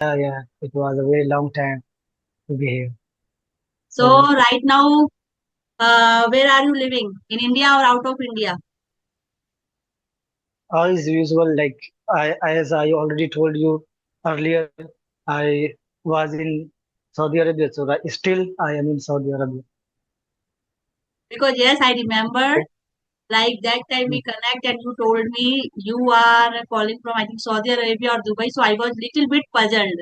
Yeah, it was a very long time to be here. So So, right now, where are you living? In India or out of India? as usual, as I already told you earlier, I was in Saudi Arabia. So, still, I am in Saudi Arabia. Because yes, I remember Okay. like that time Mm. we connect and you told me you are calling from I think Saudi Arabia or Dubai. So I was little bit puzzled.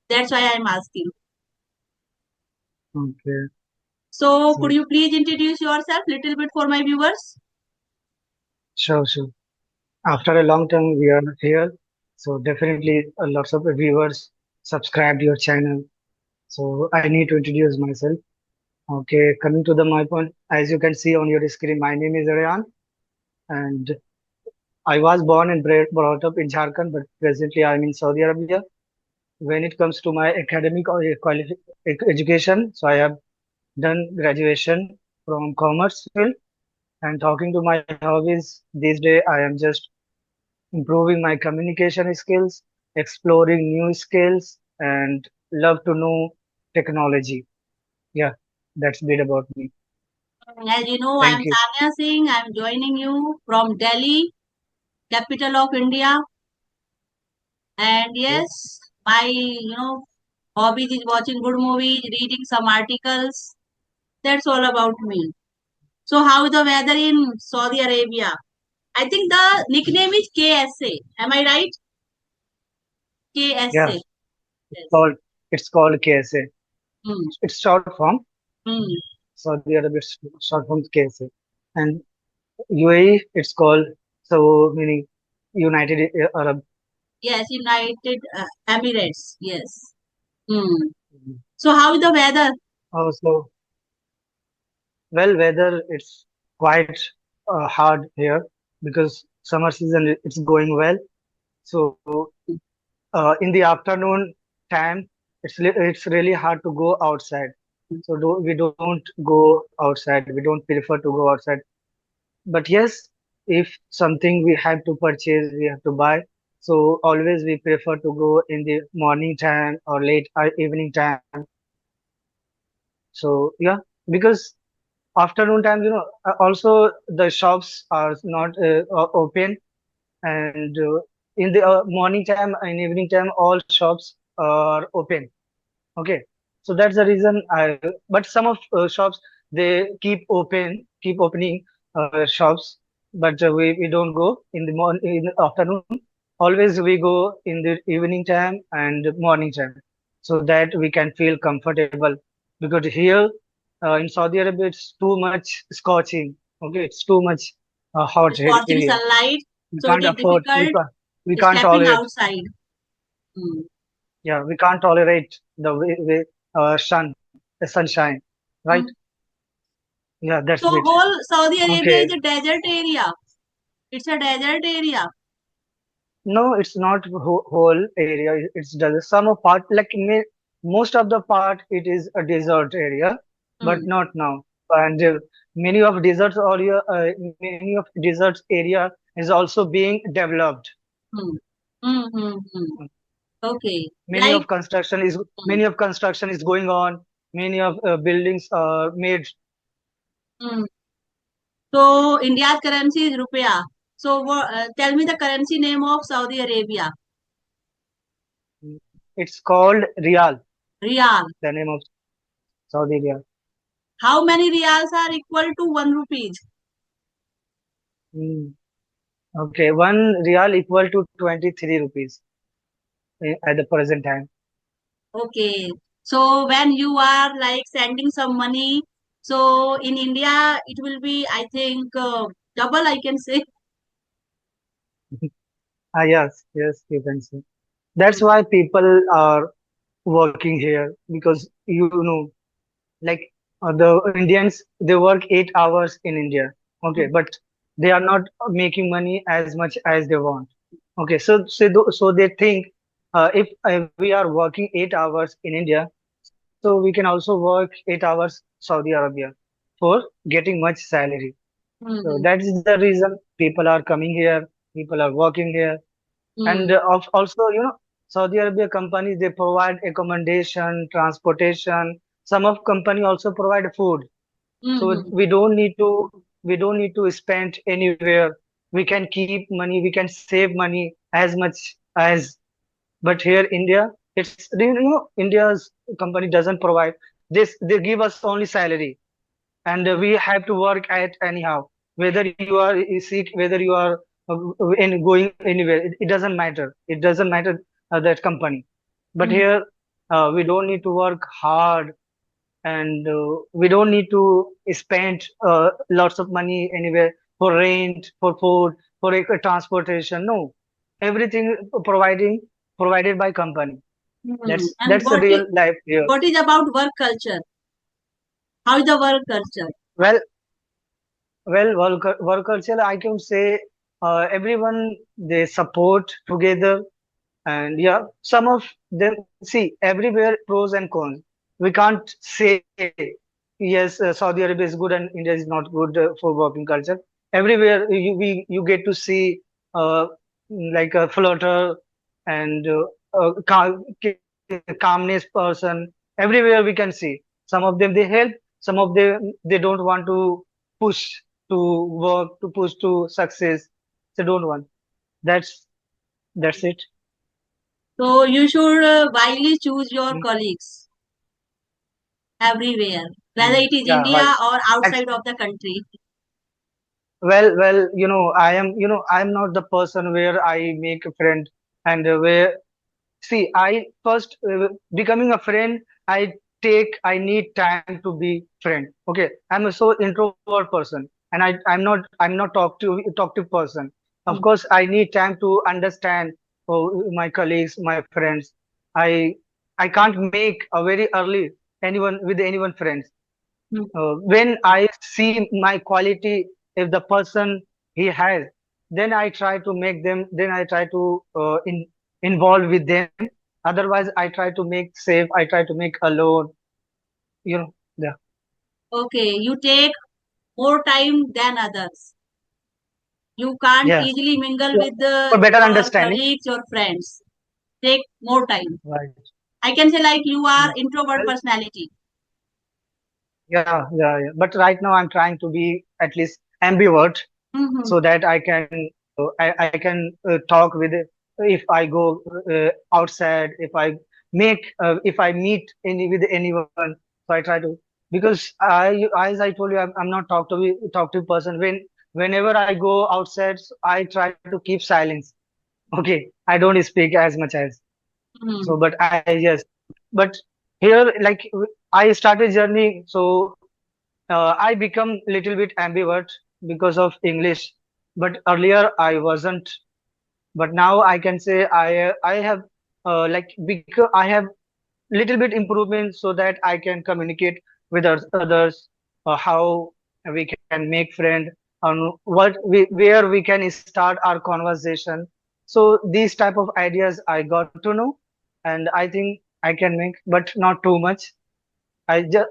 That's why I'm asking. Okay. So could So, you please introduce yourself little bit for my viewers? sure, sure. After a long time, we are here. So, definitely, lots of viewers subscribed your channel. So, I need to introduce myself. Okay, coming to the my point, as you can see on your screen, my name is Aryan, and I was born and brought up in Jharkhand, but presently I'm in Saudi Arabia. When it comes to my academic or education, so I have done graduation from commerce field. And talking to my hobbies, these days I am just improving my communication skills, exploring new skills, and love to know technology. Yeah, that's a bit about me. As you know, I'm Thank you. Tanya Singh. I'm joining you from Delhi, capital of India. And Okay. yes, my hobbies is watching good movies, reading some articles. That's all about me. So how is the weather in Saudi Arabia? I think the nickname is KSA. Am I right? Yeah, KSA. it's Yes. called it's called KSA. Hmm. It's short form. Hmm. Saudi Arabia is short form KSA. And UAE, it's called so meaning United Arab. Yes, United Emirates. Yes. Hmm. So how is the weather? Also, well, weather it's quite hard here because summer season it's going well. So in the afternoon time, it's really hard to go outside. So we don't go outside. We don't prefer to go outside. But yes, if something we have to purchase, we have to buy. So always we prefer to go in the morning time or late evening time. So yeah, because afternoon time, also the shops are not open, and in the morning time and evening time, all shops are open. Okay, so that's the reason I. But some of shops they keep opening shops, but we don't go in the morning in the afternoon. Always we go in the evening time and morning time, so that we can feel comfortable. Because here in Saudi Arabia, it's too much scorching. Okay, it's too much hot Scorching here. sunlight. We So it can't is afford. difficult We can't stepping tolerate. outside. Hmm. Yeah, we can't tolerate the the sunshine, right? Hmm. Yeah, that's So it. whole Saudi Arabia Okay. is a desert area. It's a desert area. No, it's not whole area. It's just some of part, most of the part, it is a desert area, but Hmm. not now. And many of deserts area is also being developed. Hmm. Hmm. Hmm. Hmm. Okay. Many Like of construction is hmm. many of construction is going on. Many of buildings are made. Hmm. So India's currency is rupiah. So tell me the currency name of Saudi Arabia. It's called Riyal, Riyal. the name of Saudi Arabia. How many riyals are equal to 1 rupees? Hmm. Okay, one Riyal equal to 23 rupees at the present time. Okay. So when you are like sending some money, so in India it will be I think double I can say. Ah, yes, yes, you can say. That's Hmm. why people are working here because like the Indians, they work 8 hours in India. Okay, but they are not making money as much as they want. Okay, so they think if we are working 8 hours in India, so we can also work 8 hours Saudi Arabia for getting much salary. So Hmm. that is the reason people are coming here, people are working here, and Hmm. also Saudi Arabia companies, they provide accommodation, transportation. Some of company also provide food. So Mm-hmm. we don't need to spend anywhere. We can keep money, we can save money as much as. But here India, India's company doesn't provide this. They give us only salary, and we have to work at anyhow. Whether you are sick, whether you are going anywhere, it doesn't matter. It doesn't matter, that company. But Mm-hmm. here, we don't need to work hard, and we don't need to spend lots of money anywhere for rent, for food, for transportation. No, everything provided by company. Mm-hmm. That's And the real life here. what is about work culture? How is the work culture? Well, work culture, I can say, everyone, they support together. And yeah, some of them, see, everywhere pros and cons. We can't say, yes, Saudi Arabia is good and India is not good for working culture. Everywhere you get to see, uh, like a flutter, and calmness person. Everywhere we can see. Some of them, they help. Some of them, they don't want to push to work, to push to success. They don't want. That's that's it. So you should wisely choose your colleagues everywhere, whether it is Yeah, India right. or Ex- outside of the country. well, I'm not the person where I make a friend, and where, see, I first, becoming a friend, I need time to be friend. Okay, I'm a so introvert person, and I'm not talkative person. Of Mm, course, I need time to understand, my colleagues, my friends. I I can't make a very early anyone friends. mm. When I see my quality, if the person he has, then I try to make them, then I try to involve with them. Otherwise, I try to make safe, I try to make alone, yeah. Okay, you take more time than others. You can't Yeah. easily mingle Yeah. with For better your understanding. colleagues or friends. Take more time. Right. I can say like you are Mm. introvert Well, personality. yeah. But right now I'm trying to be at least ambivert, Mm-hmm. so that I can, I can talk with, if I go outside, if I meet with anyone. So I try to, because as I told you, I'm not talkative person. Whenever I go outside, I try to keep silence. Okay, I don't speak as much as. Mm-hmm. So, but I, yes, but here, like, I started journey. So I become little bit ambivert because of English, but earlier I wasn't. But now I can say I have, like, because I have little bit improvement, so that I can communicate with others, how we can make friend, on where we can start our conversation. So these type of ideas I got to know, and I think I can make, but not too much. I just,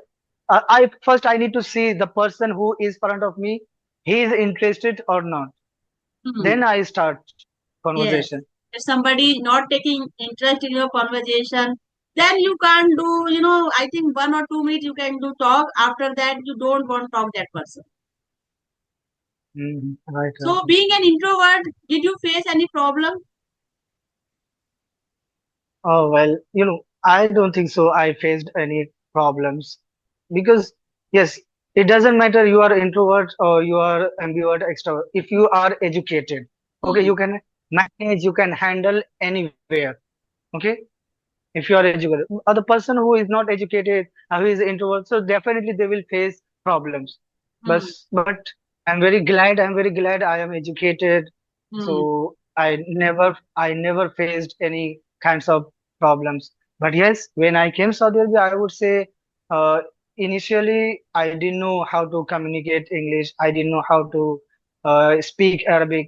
I first I need to see the person who is front of me, he is interested or not. Mm-hmm. Then I start Yes. conversation. If somebody not taking interest in your conversation, then you can't do, I think 1 or 2 minutes you can do talk. After that, you don't want to talk that person. Right. So being an introvert, did you face any problem? Oh, well, I don't think so. I faced any problems, because, yes, it doesn't matter you are introvert or you are ambivert, extrovert. If you are educated, okay, Hmm. you can manage, you can handle anywhere. Okay, if you are educated. The person who is not educated, who is introvert, so definitely they will face problems. But Hmm. but I'm very glad I am educated. Hmm. So I never faced any kinds of problems. But yes, when I came Saudi Arabia, I would say, uh, initially I didn't know how to communicate English. I didn't know how to speak Arabic.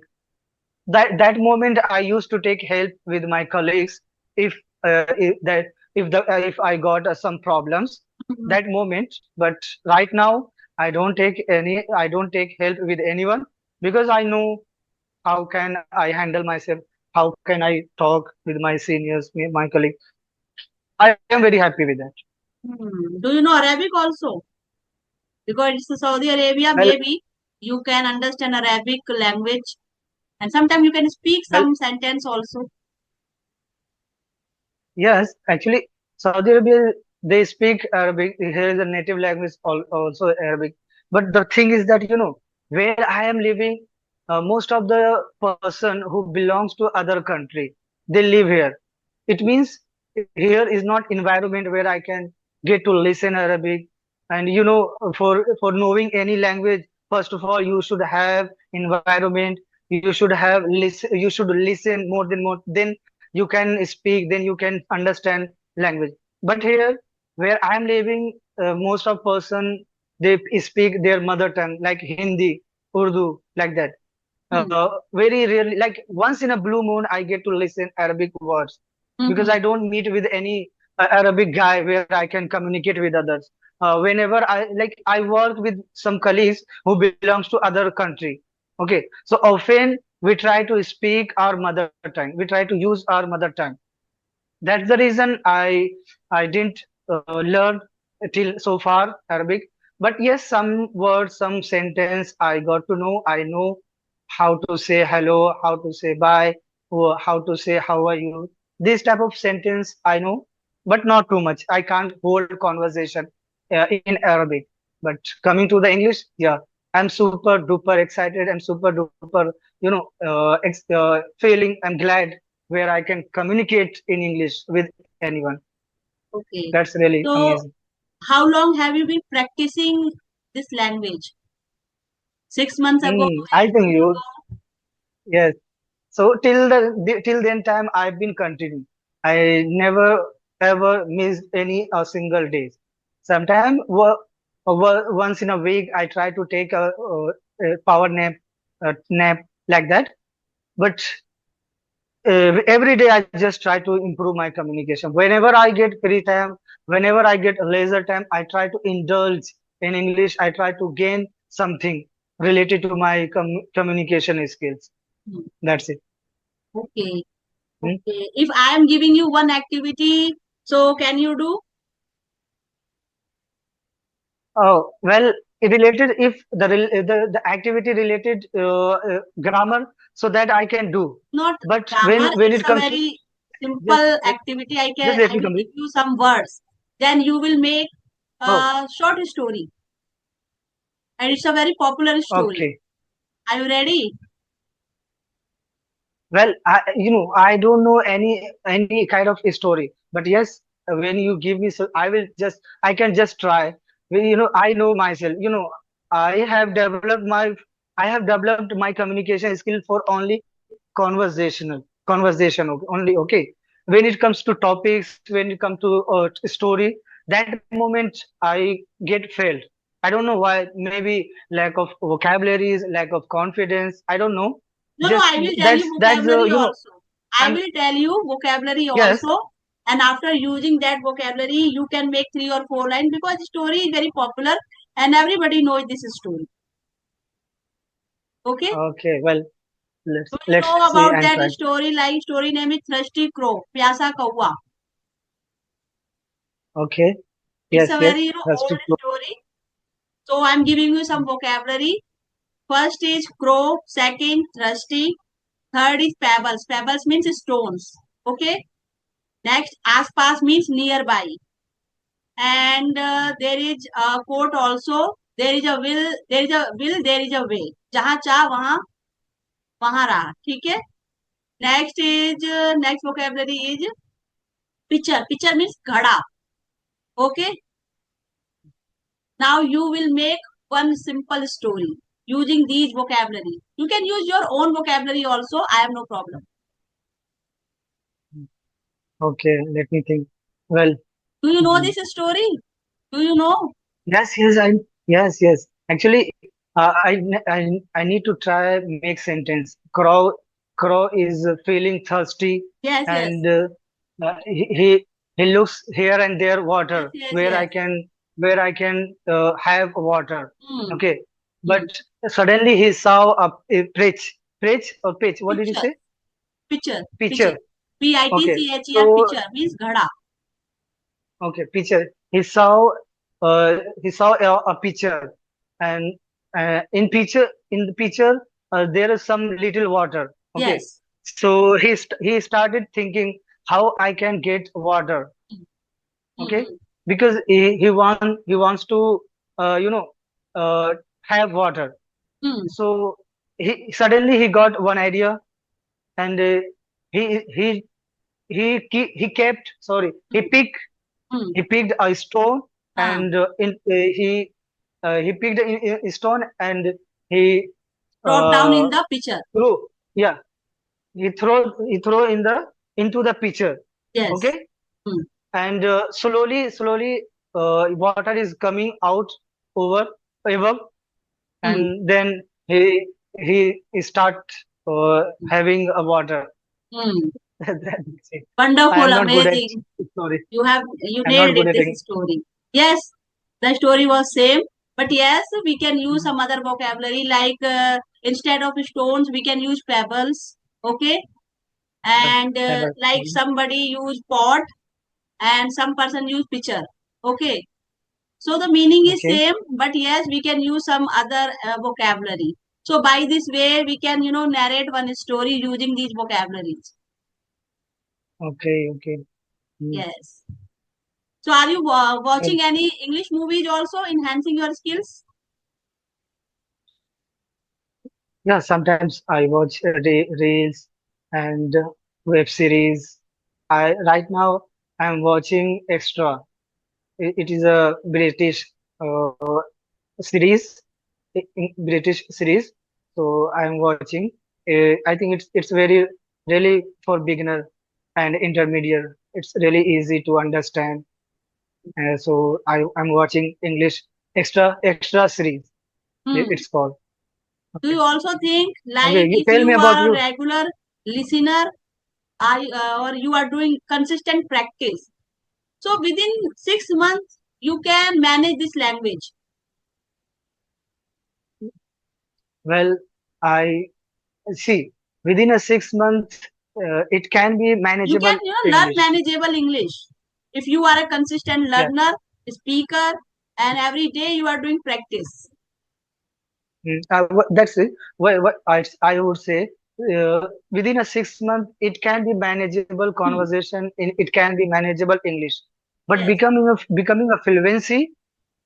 That moment I used to take help with my colleagues, if if I got some problems, Hmm. that moment. But right now I don't take help with anyone, because I know how can I handle myself. how can I talk with my seniors, my colleagues. I am very happy with that. Do you know Arabic also? Because it's Saudi Arabia, Well, maybe you can understand Arabic language, and sometimes you can speak well, some sentence also. yes, actually, Saudi Arabia, they speak Arabic. Here is a native language, also Arabic. But the thing is that, where I am living, most of the person who belongs to other country, they live here. It means here is not environment where I can get to listen Arabic. And, for knowing any language, first of all, you should have environment. You should listen more than more. Then you can speak, then you can understand language. But here where I am living, most of person, they speak their mother tongue like Hindi, Urdu, like that. Hmm. Very rarely, like once in a blue moon, I get to listen Arabic words, because Mm-hmm. I don't meet with any Arabic guy where I can communicate with others. Whenever I work with some colleagues who belongs to other country. Okay, so often we try to speak our mother tongue. We try to use our mother tongue. That's the reason I didn't learn till so far Arabic. But yes, some words, some sentence I got to know. I know how to say hello, how to say bye, or how to say how are you. This type of sentence I know, but not too much. I can't hold conversation in Arabic. But coming to the English, yeah, I'm super duper excited. I'm super duper, feeling. I'm glad where I can communicate in English with anyone. Okay. That's really So, amazing. how long have you been practicing this language? 6 months ago, I 8 think months you, ago? yes. So till then time, I've been continuing. I never ever missed any a single days. Sometime once in a week, I try to take a power nap like that. But every day I just try to improve my communication. Whenever I get free time, whenever I get leisure time, I try to indulge in English. I try to gain something related to my communication skills. Hmm. That's it. Okay. Hmm? Okay. If I am giving you one activity, so can you do? Oh, well, it related, if the activity related grammar, so that I can do. Not But when grammar, when it's it a comes to, very just simple activity. just let I me will complete. give you some words. Then you will make Oh, a short story. And it's a very popular story. okay. Are you ready? Well, I don't know any kind of story, but yes, when you give me, so I can just try. Well, I know myself. I have developed my, I have developed my communication skill for only conversation only. Okay, when it comes to topics, when it comes to story, that moment I get failed. I don't know why. Maybe lack of vocabularies, lack of confidence. I don't know. No, no, Just I will tell you that's vocabulary also. I I'm will tell you vocabulary yes. also. And after using that vocabulary, you can make 3 or 4 lines because the story is very popular and everybody knows this story. Okay? Okay, well, Do you let's know see about and that try. story? Like story name is Thirsty Crow, Pyasa Kawa. Okay, It's a yes, very yes, old rustic flow. story. So I'm giving you some vocabulary. First is crow, second thirsty, third is pebbles. Pebbles means stones. Okay. Next, aspas means nearby. And there is a quote also. There is a will, there is a will, there is a way. जहाँ चाह वहाँ वहाँ रहा. ठीक है. Next vocabulary is picture. Picture means घड़ा. Okay. Now you will make one simple story using these vocabulary. You can use your own vocabulary also. I have no problem. Okay, let me think. Well, Do you know mm, this story? Do you know? yes, yes, yes. Actually, I need to try make sentence. Crow is feeling thirsty, Yes, yes, and he looks here and there yes, water yes, yes. where I can have water. Hmm. Okay, but Hmm. suddenly he saw a perch. What did you Picture. say? Picture, picture. Pitcher. Okay. Pitcher, So picture means ghada. okay, pitcher. He saw a pitcher, and in the pitcher there is some little water. Okay. Yes. So he started thinking how I can get water. Okay, Hmm. because he wants to uh, you know uh, have water. Hmm. So he got one idea, and he he he kept, sorry, Hmm. Hmm. he picked a stone, Ah, and he picked a stone, and he drop down uh, in the picture. threw, yeah, he throw in the into the pitcher. Yes. Okay, Hmm. and slowly water is coming out over above, Hmm. and then he start having a water. Hmm. That's it. I Wonderful, am not good at amazing. story. You I'm not nailed good it. at This it. story. Yes, the story was same, but yes, we can use Mhm. some other vocabulary like instead of stones, we can use pebbles. Okay, But and ever. like Mhm. somebody use pot and some person use pitcher. Okay, so the meaning is Okay, same, but yes, we can use some other vocabulary. So by this way, we can narrate one story using these vocabularies. okay. Mm. Yes. So are you Well, watching any English movies also enhancing your skills? yeah, sometimes I watch reels and web series. I right now I'm watching Extra. It is a British series, British series. So I'm watching. I think it's very really for beginner and intermediate. It's really easy to understand. So I'm watching English extra series. Hmm. It's called. Do Okay. you also think Okay. like You if tell me you about are a you. regular listener or you are doing consistent practice, so within 6 months you can manage this language. Well, I see within a 6 month, it can be You manageable can learn English. manageable English if you are a consistent Yeah. learner, speaker, and every day you are doing practice. That's it. What I would say, within a 6 month, it can be manageable Hmm. conversation. It can be manageable English, but Yes. becoming a fluency,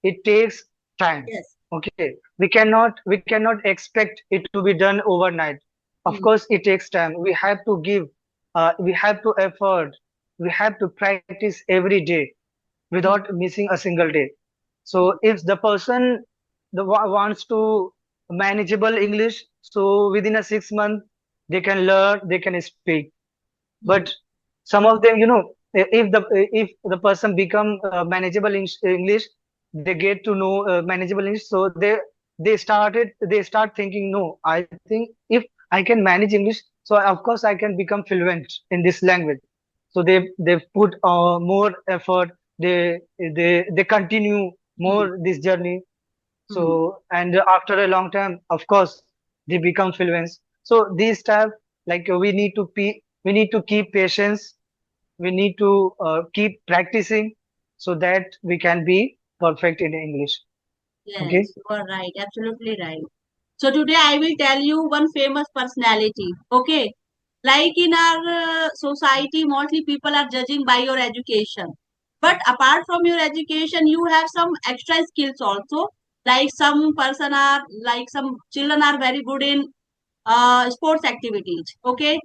it takes time. Yes. Okay, we cannot expect it to be done overnight. Of Hmm. course, it takes time. We have to effort. We have to practice every day Hmm. without missing a single day. So if the person wants to manageable English, so within a 6 month they can learn, they can speak. Hmm. But some of them, if the person become manageable English, they get to know manageable English, so they start thinking, no, I think if I can manage English, so of course I can become fluent in this language. So they put more effort. They continue Hmm. more this journey. Hmm. So, and after a long time, of course, they become fluent. So these type, like we need to keep patience. We need to keep practicing so that we can be perfect in English. Okay. Yes, you are right. Absolutely right. So today I will tell you one famous personality. Okay. Like in our society, mostly people are judging by your education. But apart from your education, you have some extra skills also. Like some person are, like some children are very good in sports activities. Okay.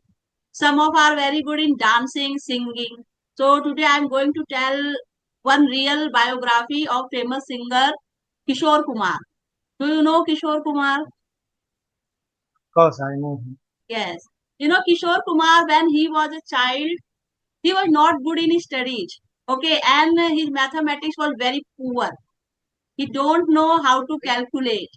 Some of are very good in dancing, singing. So today I am going to tell one real biography of famous singer Kishore Kumar. Do you know Kishore Kumar? Of course, I know him. Yes. Kishore Kumar, when he was a child, he was not good in his studies. Okay, and his mathematics was very poor. He don't know how to calculate.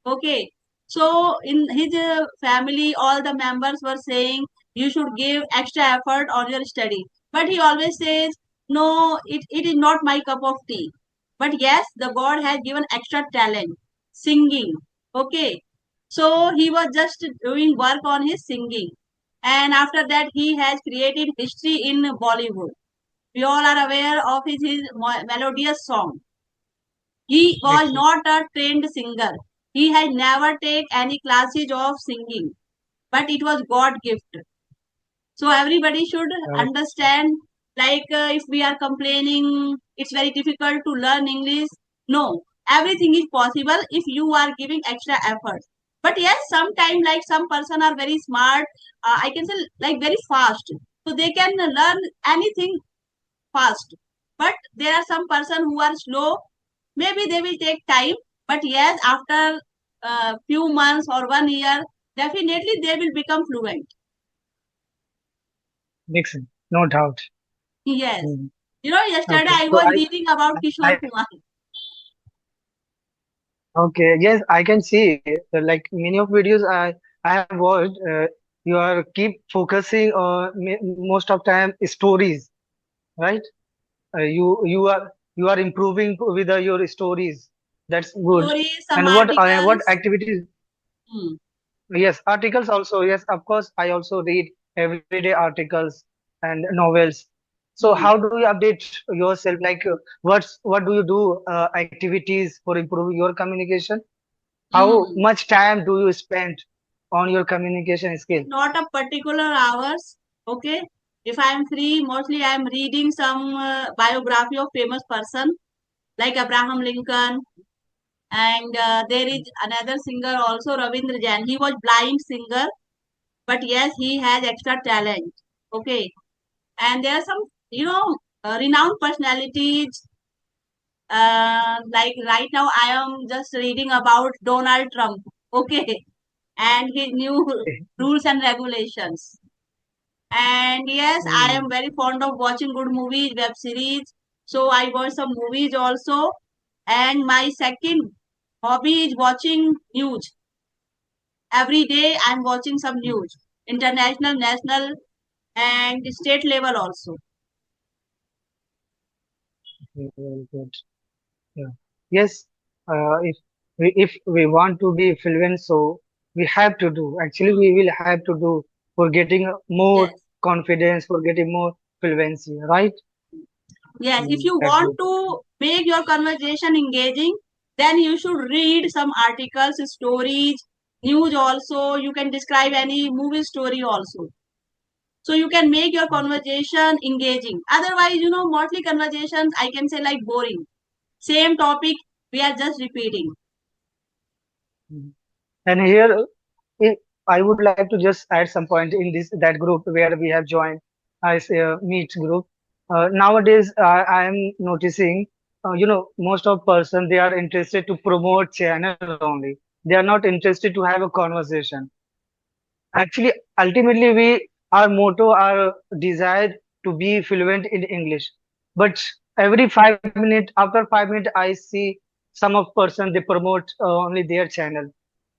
Okay, so in his family, all the members were saying you should give extra effort on your study. But he always says, no, it is not my cup of tea. But yes, the God has given extra talent, singing. Okay, so he was just doing work on his singing. And after that, he has created history in Bollywood. We all are aware of his melodious song. He was Makes sense. not a trained singer. He had never taken any classes of singing, but it was God gift. So everybody should Right. understand, like if we are complaining it's very difficult to learn English, no, everything is possible if you are giving extra effort. But yes, sometimes like some person are very smart, I can say like very fast, so they can learn anything fast. But there are some person who are slow, maybe they will take time, but yes, after few months or 1 year, definitely they will become fluent. Makes sense. No doubt. Yes. Mm. Yesterday Okay. I So was reading about Kishore I, Kumar. okay. Yes, I can see. Like many of videos I have watched. You are keep focusing on most of time stories, right? You are improving with your stories. That's good. Stories, some And what articles. activities? Hmm. Yes, articles also. Yes, of course. I also read everyday articles and novels. So Hmm. how do you update yourself? Like, what do you do? Activities for improving your communication? How Hmm. much time do you spend on your communication skill? Not a particular hours. Okay. If I am free, mostly I am reading some biography of famous person like Abraham Lincoln. And there is another singer also, Ravindra Jain. He was blind singer, but yes, he has extra talent. Okay. And there are some, renowned personalities. Like right now, I am just reading about Donald Trump. Okay. And his new rules and regulations. And yes, I Hmm. am very fond of watching good movies, web series. So I watch some movies also. And my second hobby is watching news. Every day I'm watching some news, international, national, and state level also. Very good. Yeah. Yes. If we want to be fluent, so we have to do. Actually, Hmm. we will have to do for getting more Yes. confidence, for getting more fluency. Right? Yes. If Mm, you that's want good. to make your conversation engaging, then you should read some articles, stories, news also. You can describe any movie story also. So you can make your conversation engaging. Otherwise, mostly conversations, I can say like boring. Same topic, we are just repeating. Mm. And here, I I would like to just add some point in this that group where we have joined as a meet group. Nowadays, I am noticing, most of person they are interested to promote channel only. They are not interested to have a conversation. Actually, ultimately, our motto, our desire to be fluent in English. But every 5 minutes, after 5 minutes, I see some of person they promote only their channel,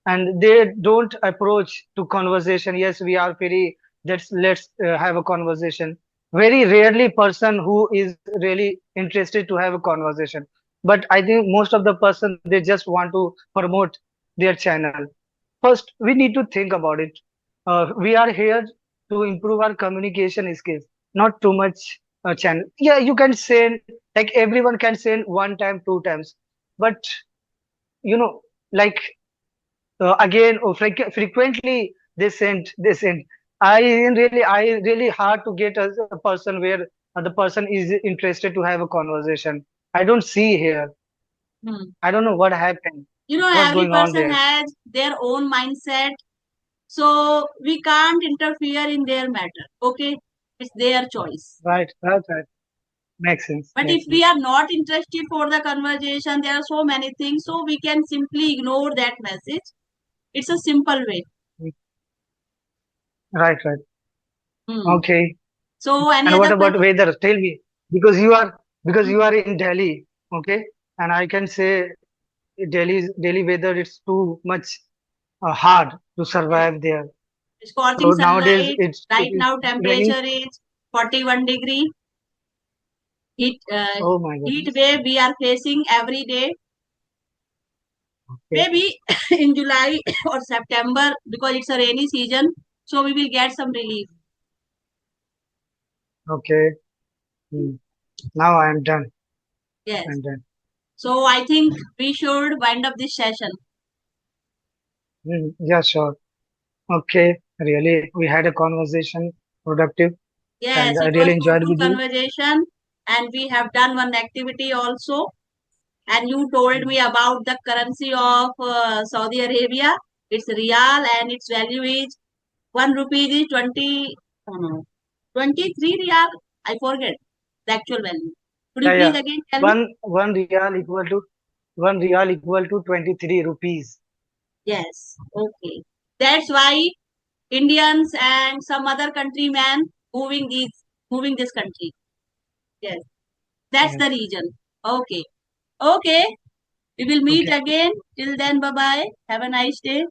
and they don't approach to conversation. Yes, we are very. Let's have a conversation. Very rarely person who is really interested to have a conversation. But I think most of the person they just want to promote their channel. First, we need to think about it. We are here to improve our communication skills, not too much channel. Yeah, you can send, like everyone can send one time, 2 times, but you know, like again, or frequently they send. I really hard to get a person where the person is interested to have a conversation. I don't see here. Hmm. I don't know what happened, what's Every going on person there. has their own mindset. So we can't interfere in their matter. Okay. It's their choice. Right, right, right. Makes sense. But if Makes we sense. are not interested for the conversation, there are so many things. So we can simply ignore that message. It's a simple way. Mm, right, right. Hmm. Okay. So any And what other about question? weather? Tell me, because you are Hmm. in Delhi, okay? And I can say Delhi weather it's too much hard to Yes. survive there. Scorching So nowadays sunlight. it Right is now raining. temperature is 41 degree. Heat, Oh my heat goodness. wave we are facing every day. Okay. Maybe in July or September because it's a rainy season. So we will get some relief. Okay. Hmm. Now I am done. Yes. I'm done. So I think we should wind up this session. Yeah, sure. Okay. Really, we had a conversation, productive, and Yes, I it was really enjoyed fruitful with you. conversation, and we have done one activity also. And you told Hmm. me about the currency of Saudi Arabia. It's real, and its value is 1 rupee is 20. Oh no, 23 real. I forget the actual value. Could you Yeah, please yeah. again tell me? One real equal to 23 rupees. Yes. Okay. That's why Indians and some other countrymen moving this country. Yes. That's Yeah. the reason. Okay. Okay. We will meet Okay. again. Till then, bye bye. Have a nice day.